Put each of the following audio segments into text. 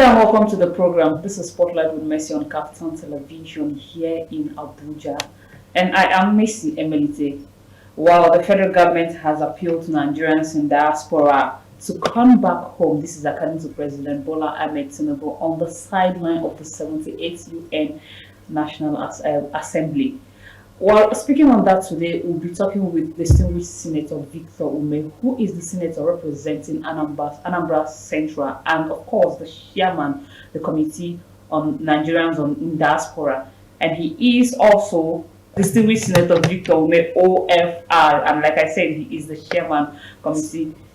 and welcome to the program. This is Spotlight with Mercy on Capital Television here in Abuja. And I am Mercy Emelite. While the federal government has appealed to Nigerians in diaspora to come back home, this is according to President Bola Ahmed Tinubu on the sideline of the 78th UN National Assembly. While speaking on that today, we'll be talking with distinguished Senator Victor Ume, who is the senator representing Anambra Central, and of course the chairman, the Committee on Nigerians in Diaspora. And he is also distinguished Senator Victor Ume, OFR, and like I said, he is the chairman,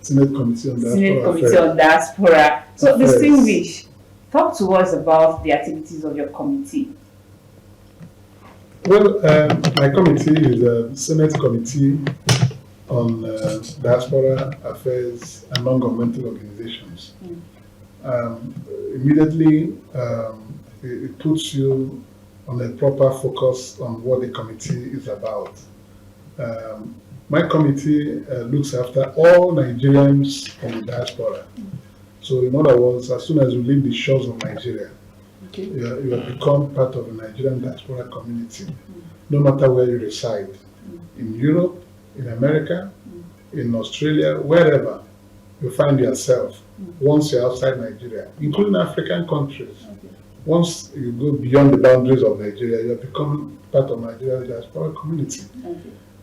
Senate Committee on Diaspora. So distinguished, talk to us about the activities of your committee. Well, my committee is a Senate Committee on Diaspora Affairs and Non-Governmental Organizations. Immediately, it puts you on a proper focus on what the committee is about. My committee looks after all Nigerians from the diaspora. So in other words, as soon as you leave the shores of Nigeria, you have become part of the Nigerian diaspora community, no matter where you reside, in Europe, in America, in Australia, wherever you find yourself, once you're outside Nigeria, including African countries. Once you go beyond the boundaries of Nigeria, you have become part of Nigeria's diaspora community.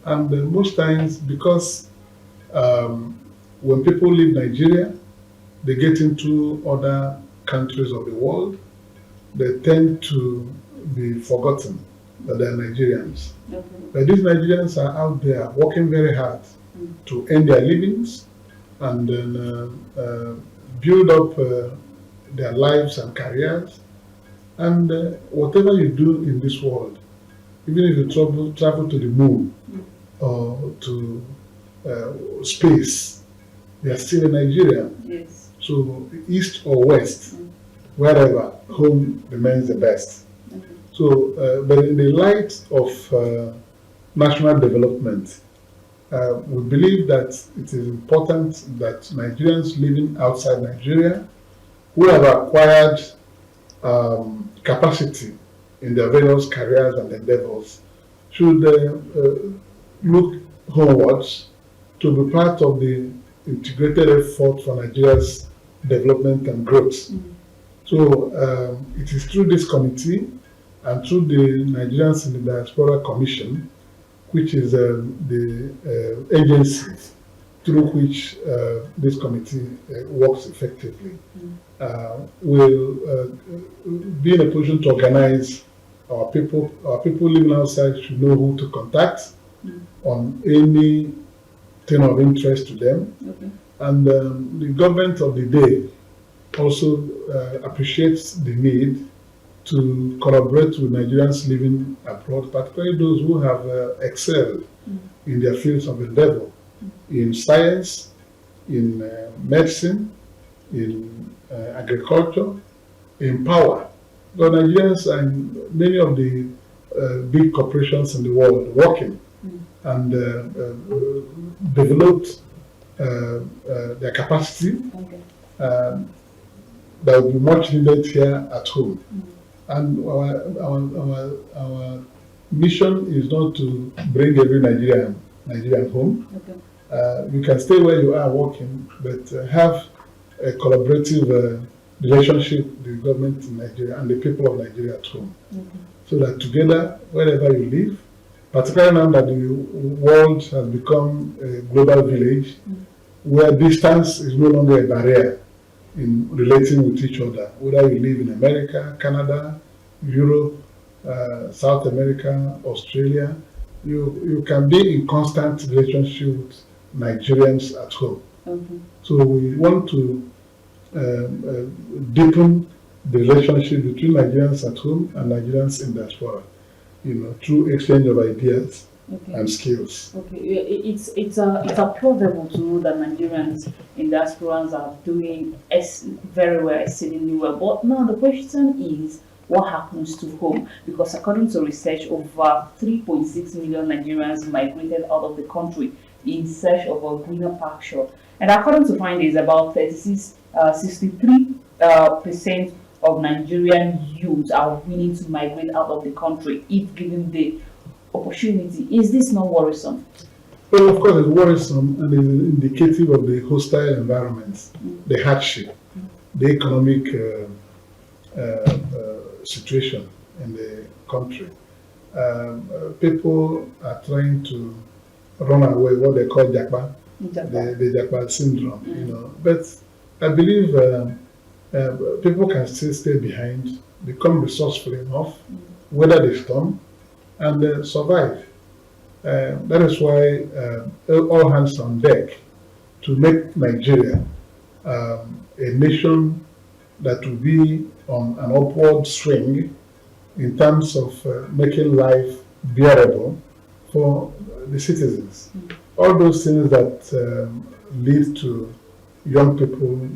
And most times, because when people leave Nigeria, they get into other countries of the world, they tend to be forgotten that they are Nigerians. But these Nigerians are out there working very hard to earn their livings and then build up their lives and careers. And whatever you do in this world, even if you travel to the moon or to space, they are still a Nigerian. Yes. So east or west, wherever, home remains the best. So, but in the light of national development, we believe that it is important that Nigerians living outside Nigeria who have acquired capacity in their various careers and endeavors should look homewards to be part of the integrated effort for Nigeria's development and growth. So it is through this committee and through the Nigerians in the Diaspora Commission, which is the agency through which this committee works effectively, will be in a position to organize our people. Our people living outside should know who to contact on any thing of interest to them. And the government of the day also appreciates the need to collaborate with Nigerians living abroad, particularly those who have excelled in their fields of endeavor, in science, in medicine, in agriculture, in power. So Nigerians and many of the big corporations in the world working and developed their capacity that will be much needed here at home. And our mission is not to bring every Nigerian home. You can stay where you are working, but have a collaborative relationship with the government in Nigeria and the people of Nigeria at home. So that together, wherever you live, particularly now that the world has become a global village, where distance is no longer a barrier in relating with each other, whether you live in America, Canada, Europe, South America, Australia, you can be in constant relationship with Nigerians at home. So we want to deepen the relationship between Nigerians at home and Nigerians in diaspora, through exchange of ideas and skills. It's applaudable to know that Nigerians in diasporans are doing very well, exceedingly well. But now the question is, what happens to home? Because according to research, over 3.6 million Nigerians migrated out of the country in search of a greener pasture. And according to findings, about 63 percent of Nigerian youth are willing to migrate out of the country if given the opportunity. Is this not worrisome? Well, of course, it's worrisome and is indicative of the hostile environment, the hardship, the economic situation in the country. People are trying to run away, what they call JAPA, the JAPA syndrome, But I believe people can still stay behind, become resourceful enough, weather the storm, and survive. That is why all hands on deck to make Nigeria a nation that will be on an upward swing in terms of making life bearable for the citizens. All those things that lead to young people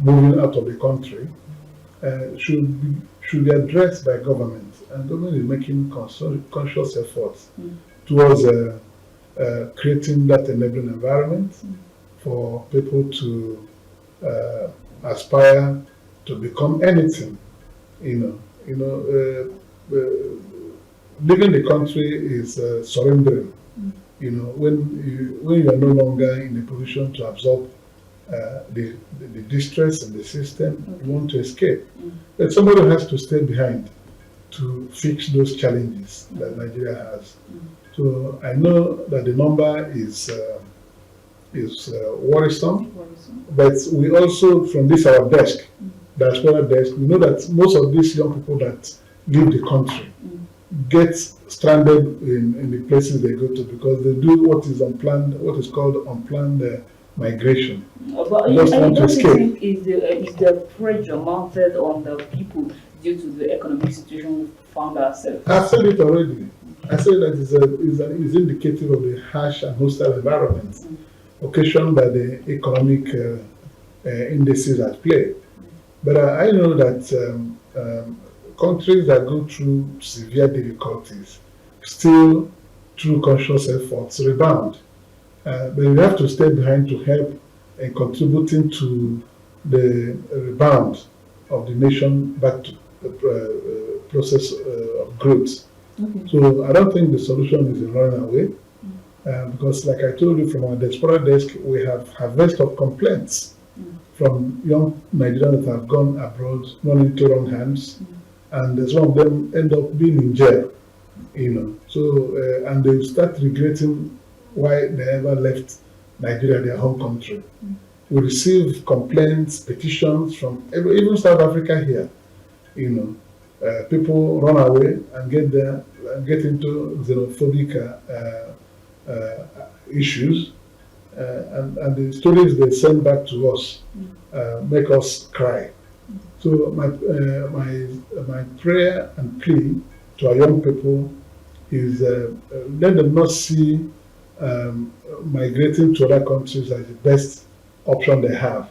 moving out of the country should be addressed by government, and government is making conscious efforts towards creating that enabling environment for people to aspire to become anything. Leaving the country is surrendering. When you are no longer in a position to absorb the distress in the system, you want to escape. But somebody has to stay behind to fix those challenges that Nigeria has. So I know that the number is worrisome, but we also, from this our desk, diaspora desk, we know that most of these young people that leave the country get stranded in the places they go to because they do what is called unplanned migration. But I don't think is the pressure mounted on the people due to the economic situation we found ourselves. I've said it already. I said that is indicative of the harsh and hostile environment occasioned by the economic indices at play. But I know that countries that go through severe difficulties still, through conscious efforts, rebound. But you have to stay behind to help in contributing to the rebound of the nation back to the process of growth. So I don't think the solution is in running away, because like I told you, from our diaspora desk, we have harvest of complaints from young Nigerians that have gone abroad, run into wrong hands, and some of them end up being in jail, So, and they start regretting why they ever left Nigeria, their home country. We receive complaints, petitions from even South Africa here. People run away and get into xenophobic issues, and the stories they send back to us make us cry. So my prayer and plea to our young people is let them not see migrating to other countries as the best option they have.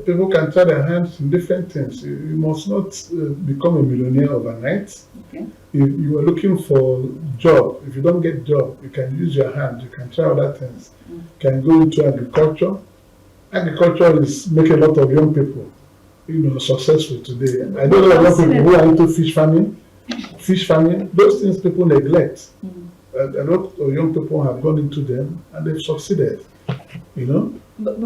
People can try their hands in different things. You must not become a millionaire overnight. Okay. If you are looking for a job, if you don't get job, you can use your hand. You can try other things. You can go into agriculture. Agriculture is making a lot of young people, successful today. I know a lot of people who are into fish farming. Those things people neglect. A lot of young people have gone into them and they've succeeded. But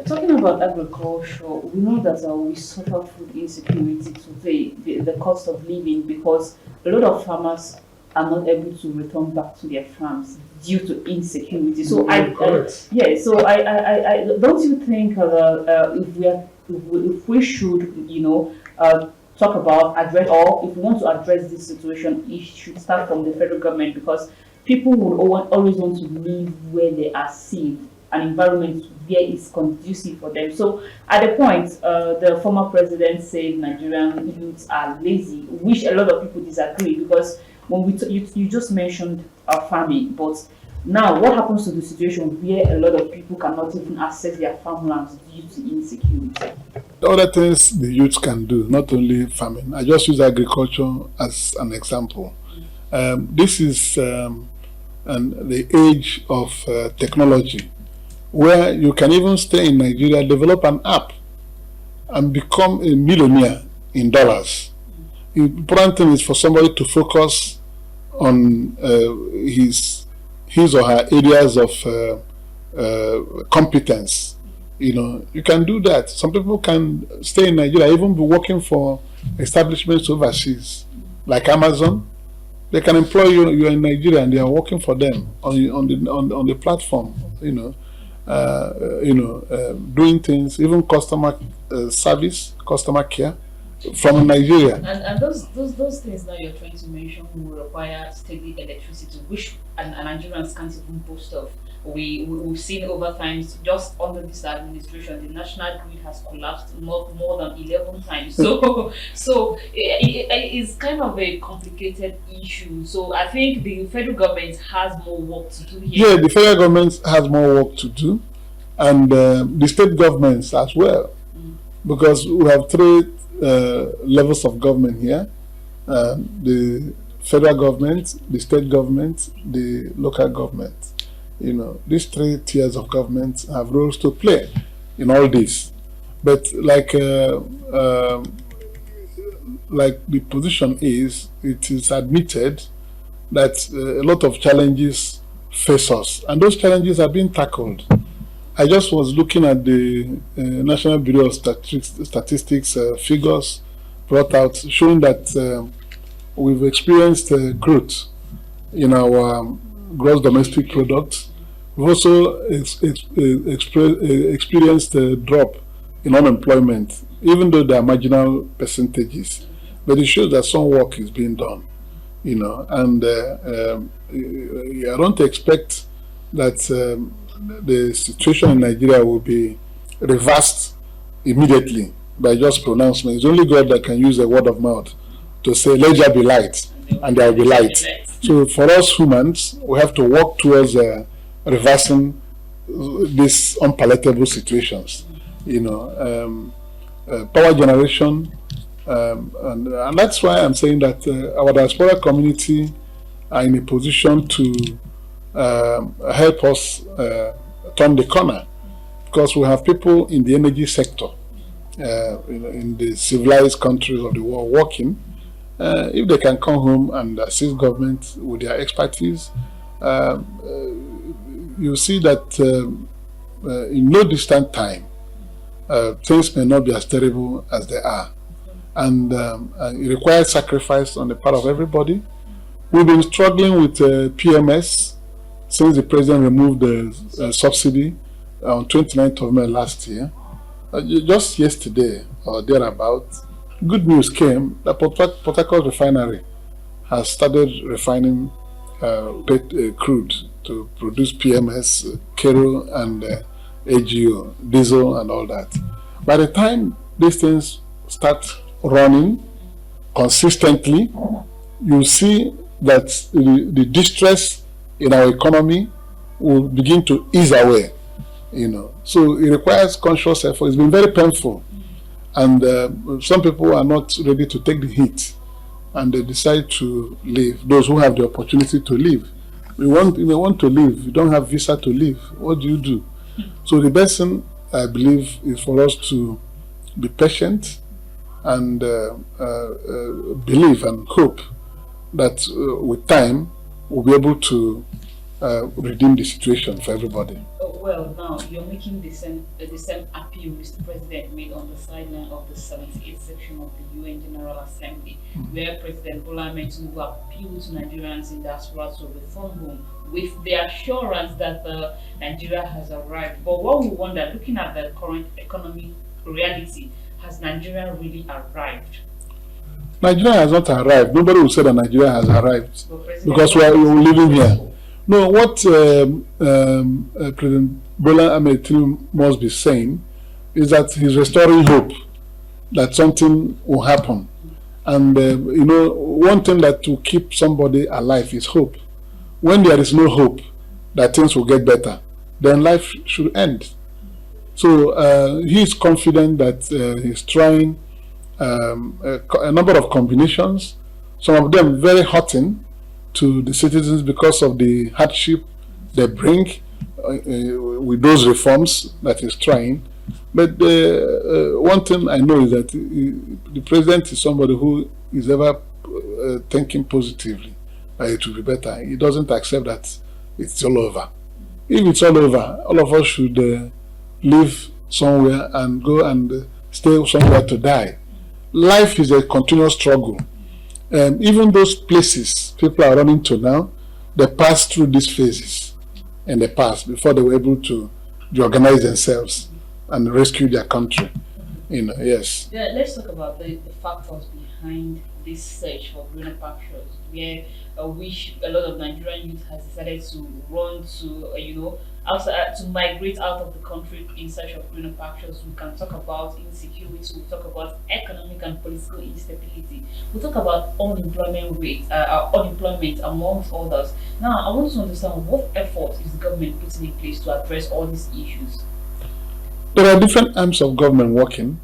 talking about agriculture, we know that we suffer food insecurity today, the cost of living, because a lot of farmers are not able to return back to their farms due to insecurity. So I don't you think if we should talk about address, or if we want to address this situation, it should start from the federal government, because people would always want to live where they are safe, an environment where it's conducive for them. So at the point, the former president said Nigerian youths are lazy, which a lot of people disagree, because when you just mentioned farming, but now what happens to the situation where a lot of people cannot even access their farmlands due to insecurity? The other things the youth can do, not only farming. I just use agriculture as an example. This is the age of technology, where you can even stay in Nigeria, develop an app and become a millionaire in dollars. The important thing is for somebody to focus on his or her areas of competence. You can do that. Some people can stay in Nigeria, even be working for establishments overseas, like Amazon. They can employ you. You're in Nigeria, and they are working for them on the platform. Doing things, even customer service, customer care from Nigeria. And those things that you're trying to mention will require steady electricity, which and Nigerians can't even boast of. We've seen over time, just under this administration, the national grid has collapsed more than 11 times. So it's kind of a complicated issue. So I think the federal government has more work to do here. Yeah, the federal government has more work to do, and the state governments as well, because we have three levels of government here: the federal government, the state government, the local government. These three tiers of government have roles to play in all this. But like the position is, it is admitted that a lot of challenges face us, and those challenges are being tackled. I just was looking at the National Bureau of Statistics figures brought out, showing that we've experienced growth in our gross domestic product. We've also experienced a drop in unemployment, even though there are marginal percentages. But it shows that some work is being done, and I don't expect that the situation in Nigeria will be reversed immediately by just pronouncement. It's only God that can use a word of mouth to say, let there be light, and there will be light. So for us humans, we have to work towards reversing these unpalatable situations. Power generation, and that's why I'm saying that our diaspora community are in a position to help us turn the corner, because we have people in the energy sector in the civilized countries of the world working. If they can come home and assist government with their expertise, you see that in no distant time, things may not be as terrible as they are. And it requires sacrifice on the part of everybody. We've been struggling with PMS since the president removed the subsidy on 29th of May last year. Just yesterday or thereabout, good news came that Port Harcourt refinery has started refining crude to produce PMS, Kero, and AGO, diesel, and all that. By the time these things start running consistently, you see that the distress in our economy will begin to ease away. So it requires conscious effort. It's been very painful, and some people are not ready to take the heat, and they decide to leave. Those who have the opportunity to leave, you may want to leave. You don't have visa to leave. What do you do? So the best thing, I believe, is for us to be patient and believe and hope that with time we'll be able to redeem the situation for everybody. Well, now you're making the same appeal Mr. President made on the sideline of the 78th section of the UN General Assembly, where President Bola Ahmed Tinubu appealed to Nigerians in diaspora to return home with the assurance that Nigeria has arrived. But what we wonder, looking at the current economic reality, has Nigeria really arrived? Nigeria has not arrived. Nobody will say that Nigeria has arrived because we are living here. No, what President Bola Ahmed Tinubu must be saying is that he's restoring hope that something will happen. And one thing that will keep somebody alive is hope. When there is no hope that things will get better, then life should end. So he is confident that he's trying a number of combinations, some of them very hurting to the citizens because of the hardship they bring with those reforms that he's trying. But one thing I know is that the president is somebody who is ever thinking positively that it will be better. He doesn't accept that it's all over. If it's all over, all of us should live somewhere and go and stay somewhere to die. Life is a continuous struggle. Even those places people are running to now, they passed through these phases in the past before they were able to reorganize themselves and rescue their country. Yes. Yeah, let's talk about the factors behind this search for greener pastures, where which a lot of Nigerian youth has decided to run to, outside to migrate out of the country in search of greener pastures. We can talk about insecurity. We talk about economic and political instability. We talk about unemployment rate, unemployment amongst others. Now, I want to understand what effort is the government putting in place to address all these issues. There are different arms of government working.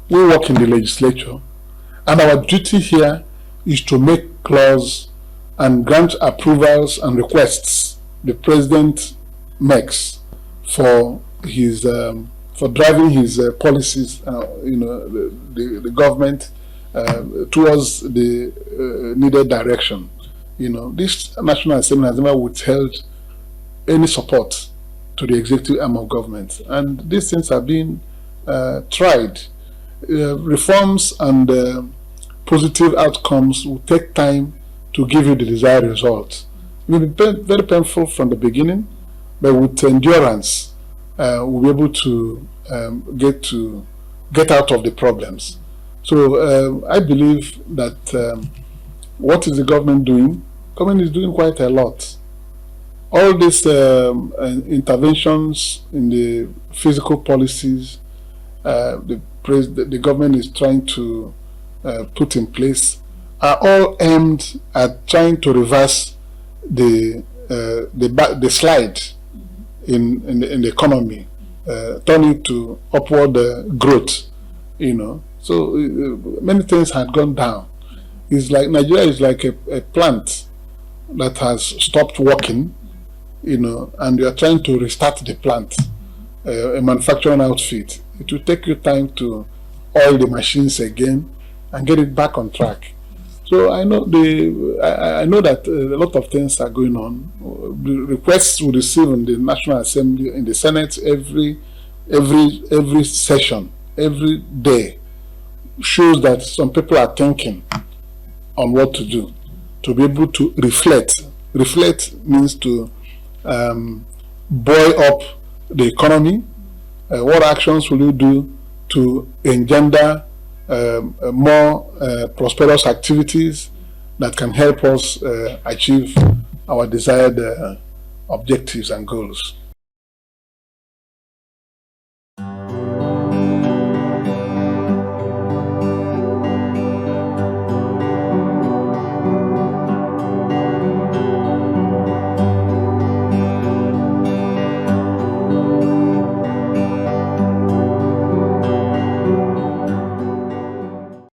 We work in the legislature, and our duty here is to make laws and grant approvals and requests the president makes for his for driving his policies, the government towards the needed direction. This National Assembly has never withheld any support to the executive arm of government, and these things are being tried. Reforms and positive outcomes will take time to give you the desired result. It will be very painful from the beginning, but with endurance, we'll be able to get out of the problems. So I believe that what is the government doing? Government is doing quite a lot. All these interventions in the physical policies the government is trying to put in place are all aimed at trying to reverse the slide in the economy, turning to upward growth. So many things had gone down. It's like Nigeria is like a plant that has stopped working, and you are trying to restart the plant, a manufacturing outfit. It will take you time to oil the machines again and get it back on track. So I know I know that a lot of things are going on. The requests we receive in the National Assembly, in the Senate, every session, every day, shows that some people are thinking on what to do, to be able to reflect. Reflect means to buoy up the economy. What actions will you do to engender more prosperous activities that can help us achieve our desired objectives and goals?